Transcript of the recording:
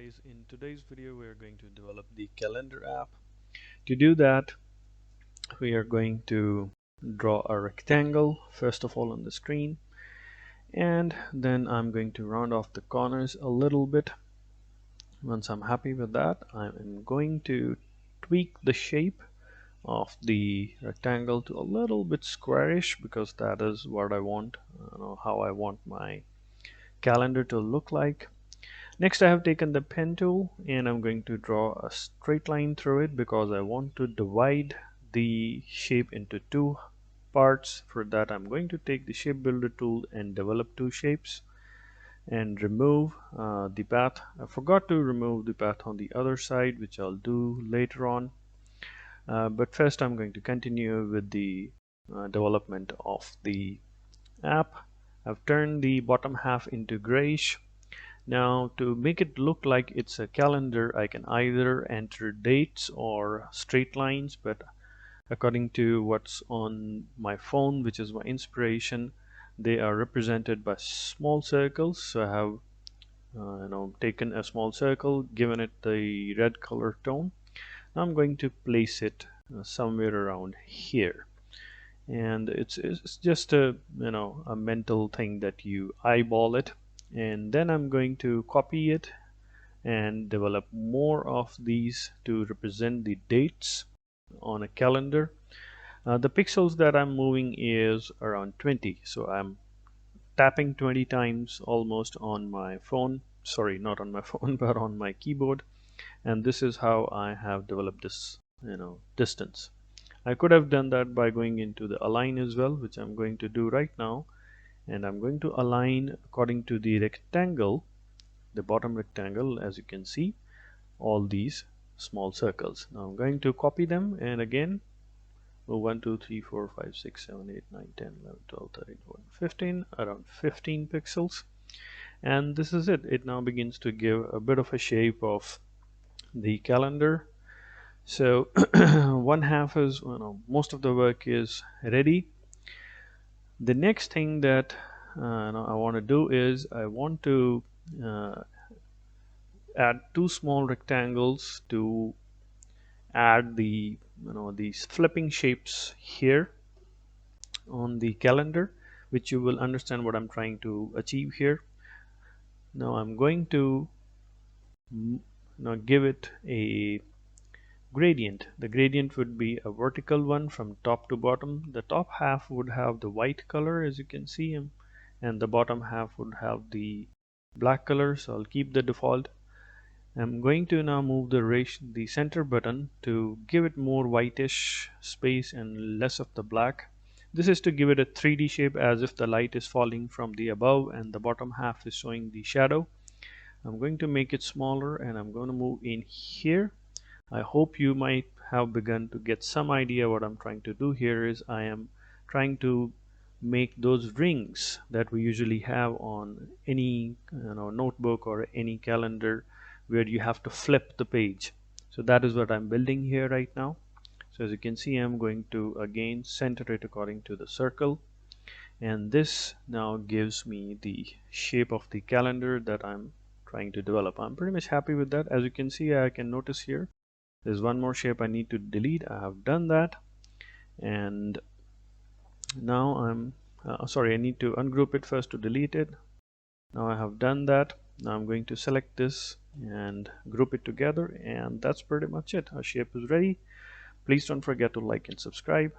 guys, in today's video we are going to develop the calendar app. To do that, we are going to draw a rectangle first of all on the screen, and then I'm going to round off the corners a little bit. Once I'm happy with that, I'm going to tweak the shape of the rectangle to a little bit squarish, because that is what I want, how I want my calendar to look like. Next, I have taken the pen tool and I'm going to draw a straight line through it, because I want to divide the shape into two parts. For that, I'm going to take the shape builder tool and develop two shapes and remove the path. I forgot to remove the path on the other side, which I'll do later on. But first, I'm going to continue with the development of the app. I've turned the bottom half into grayish. Now, to make it look like it's a calendar, I can either enter dates or straight lines, but according to what's on my phone, which is my inspiration, they are represented by small circles. So I have taken a small circle, given it the red color tone. Now I'm going to place it somewhere around here, and it's just a mental thing that you eyeball it, and then I'm going to copy it and develop more of these to represent the dates on a calendar. The pixels that I'm moving is around 20, so I'm tapping 20 times almost on my phone, sorry, not on my phone but on my keyboard, and this is how I have developed this distance. I could have done that by going into the align as well, which I'm going to do right now, and I'm going to align according to the rectangle, the bottom rectangle, as you can see, all these small circles. Now I'm going to copy them, and again 1 2 3 4 5 6 7 8 9 10 11 12 13 14 15, around 15 pixels, and this is it. It now begins to give a bit of a shape of the calendar. So one half is, most of the work is ready. The next thing that I want to do is I want to add two small rectangles to add the these flipping shapes here on the calendar, which you will understand what I'm trying to achieve here. Now I'm going to give it a gradient. The gradient would be a vertical one from top to bottom. The top half would have the white color, as you can see, and the bottom half would have the black color, so I'll keep the default. I'm going to now move the center button to give it more whitish space and less of the black. This is to give it a 3D shape, as if the light is falling from the above and the bottom half is showing the shadow. I'm going to make it smaller, and I'm going to move in here. I hope you might have begun to get some idea. What I'm trying to do here is I am trying to make those rings that we usually have on any notebook or any calendar, where you have to flip the page. So that is what I'm building here right now. So as you can see, I'm going to again center it according to the circle, and this now gives me the shape of the calendar that I'm trying to develop. I'm pretty much happy with that. As you can see, I can notice here there's one more shape I need to delete. I have done that, and now I'm sorry, I need to ungroup it first to delete it. Now I have done that. Now I'm going to select this and group it together, and that's pretty much it. Our shape is ready. Please don't forget to like and subscribe.